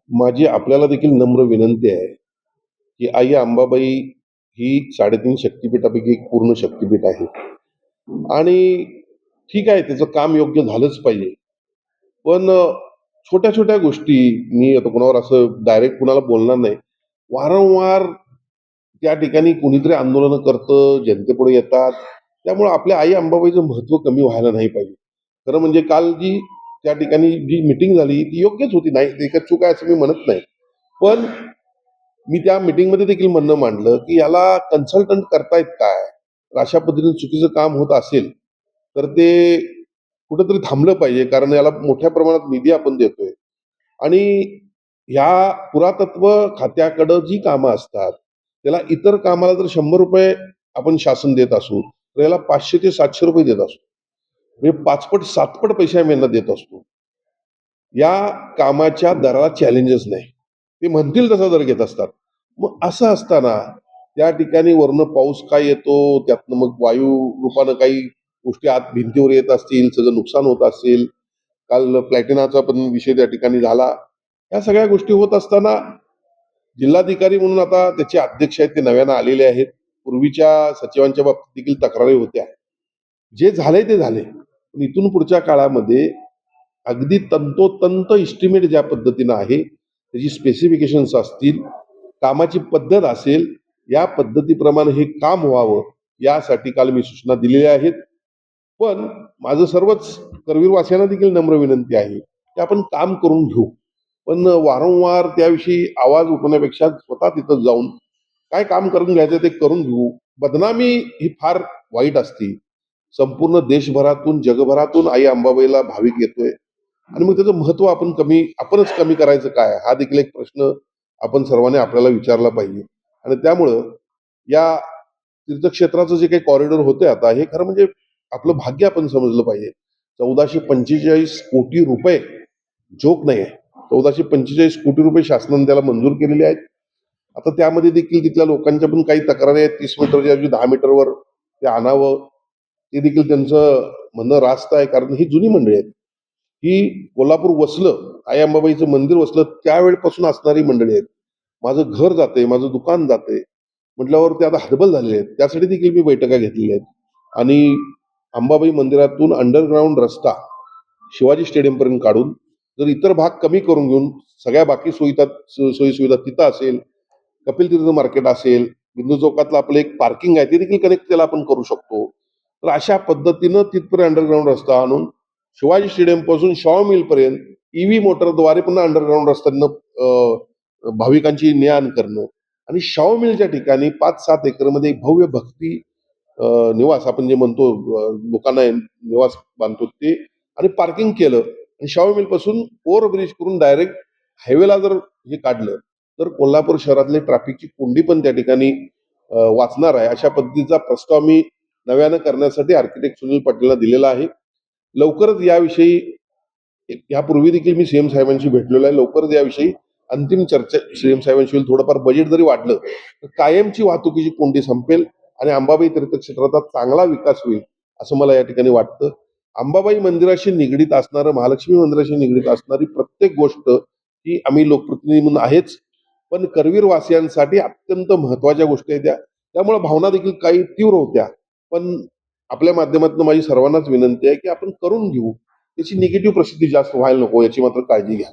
माझी आपल्याला देखील नम्र विनंती आहे, की आई अंबाबाई ही 3.5 शक्तिपीठापैकी एक पूर्ण शक्तिपीठ आहे. आणि ठीक आहे, त्याचं काम योग्य झालंच पाहिजे. पण छोट्या-छोट्या गोष्टी मी आता कुणावर असं डायरेक्ट कुणाला बोलणार नाही. वारंवार त्या ठिकाणी कुणीतरी आंदोलनं करतं, जनतेपुढे येतात. त्यामुळं आपल्या आई अंबाबाईचं महत्त्व कमी व्हायला नाही पाहिजे. खरं म्हणजे काल जी त्या ठिकाणी जी मीटिंग झाली ती योग्यच होती. नाही त्याच्यात चूक आहे असं मी म्हणत नाही. पण मी त्या मीटिंगमध्ये देखील म्हणणं मांडलं, की याला कन्सल्टंट करतायत काय? तर अशा पद्धतीने चुकीचं काम होत असेल, तर ते कुठेतरी थांबलं पाहिजे. कारण याला मोठ्या प्रमाणात निधी आपण देतोय. आणि ह्या पुरातत्व खात्याकडं जी कामं असतात, त्याला इतर कामाला जर ₹100 आपण शासन देत असू, तर याला ₹500 ते ₹700 देत असू. म्हणजे 5 पट 7 पट पैसे आम्ही यांना देत असतो. या कामाच्या दराला चॅलेंजच नाही. ते म्हणतील तसा दर घेत असतात. मग असं असताना त्या ठिकाणी वरनं पाऊस काय येतो, त्यातनं मग वायू रूपानं काही गोष्टी आत भिंतीवर येत असतील, सगळं नुकसान होत असेल. काल प्लॅटिनाचा पण विषय त्या ठिकाणी झाला. या सगळ्या गोष्टी होत असताना जिल्हाधिकारी म्हणून आता त्याचे अध्यक्ष आहेत ते नव्यानं आलेले आहेत. पूर्वीच्या सचिवांच्या बाबतीत देखील तक्रारी होत्या. जे झालंय ते झालंय. पण इथून पुढच्या काळामध्ये अगदी तंतोतंत इस्टिमेट ज्या पद्धतीनं आहे, त्याची स्पेसिफिकेशन्स असतील, कामाची पद्धत असेल, या पद्धतीप्रमाणे हे काम व्हावं, यासाठी काल मी सूचना दिलेल्या आहेत. पण माझं सर्वच करवीरवासियांना देखील नम्र विनंती आहे, की आपण काम करून घेऊ. पण वारंवार त्याविषयी आवाज उठवण्यापेक्षा स्वतः तिथं जाऊन काय काम करून घ्यायचं ते करून घेऊ. बदनामी ही फार वाईट असते. संपूर्ण देशभरातून, जगभरातून आई अंबाबाईला भाविक येतोय आणि मग त्याचं महत्त्व आपणच कमी करायचं काय? हा देखील एक प्रश्न आपण सर्वांनी आपल्याला विचारला पाहिजे. आणि त्यामुळं या तीर्थक्षेत्राचं जे काही कॉरिडॉर होतंय आता, हे खरं म्हणजे आपलं भाग्य आपण समजलं पाहिजे. 1445 कोटी रुपये जोक नाही आहे. 1445 कोटी रुपये शासनाने त्याला मंजूर केलेले आहेत. आता त्यामध्ये देखील तिथल्या लोकांच्या पण काही तक्रारी आहेत. 30 मीटरच्या ऐवजी 10 मीटरवर ते आणावं. ते देखील त्यांचं म्हणणं रास्त आहे. कारण ही जुनी मंडळी आहेत. ही कोल्हापूर वसलं, आई अंबाबाईचं मंदिर वसलं त्यावेळेपासून असणारी मंडळी आहेत. माझं घर जातंय, माझं दुकान जातंय म्हटल्यावर ते आता हतबल झालेले आहेत. त्यासाठी देखील मी बैठका घेतलेल्या आहेत. आणि अंबाबाई मंदिरातून अंडरग्राउंड रस्ता शिवाजी स्टेडियमपर्यंत काढून जर इतर भाग कमी करून घेऊन सगळ्या बाकी सोयी-सुविधा तिथं असेल, कपिल तीर्थ मार्केट असेल, बिंदू चौकातलं आपलं एक पार्किंग आहे, ते देखील कनेक्ट त्याला आपण करू शकतो. तर अशा पद्धतीनं तिथपर्यंत अंडरग्राउंड रस्ता आणून शिवाजी स्टेडियमपासून शाहू मिलपर्यंत ईव्ही मोटरद्वारे पुन्हा अंडरग्राउंड रस्त्यानं भाविकांची ने-आण करणं आणि शाहू मिलच्या ठिकाणी 5-7 एकरमध्ये एक भव्य भक्ती निवास आपण जे म्हणतो लोकांना निवास बांधतो ते आणि पार्किंग केलं आणि शाहू मिलपासून ओव्हरब्रिज करून डायरेक्ट हायवेला जर हे काढलं, तर कोल्हापूर शहरातली ट्रॅफिकची कोंडी पण त्या ठिकाणी वाचणार आहे. अशा पद्धतीचा प्रस्ताव मी नव्यानं करण्यासाठी आर्किटेक्ट सुनील पाटीलला दिलेला आहे. लवकरच याविषयी यापूर्वी देखील मी सीएम साहेबांशी भेटलेलो आहे. लवकरच याविषयी अंतिम चर्चा सीएम साहेबांशी होईल. थोडंफार बजेट जरी वाढलं, तर कायमची वाहतुकीची कोंडी संपेल आणि अंबाबाई तीर्थक्षेत्राचा चांगला विकास होईल, असं मला या ठिकाणी वाटतं. अंबाबाई मंदिराशी निगडीत असणारं, महालक्ष्मी मंदिराशी निगडीत असणारी प्रत्येक गोष्ट ही आम्ही लोकप्रतिनिधी म्हणून आहेच. पण करवीरवासियांसाठी अत्यंत महत्त्वाच्या गोष्टी आहेत त्या. त्यामुळे भावना देखील काही तीव्र होत्या. पण आपल्या माध्यमातून माझी सर्वांनाच विनंती आहे, की आपण करून घेऊ. त्याची निगेटिव्ह प्रसिद्धी जास्त व्हायला नको याची मात्र काळजी घ्या.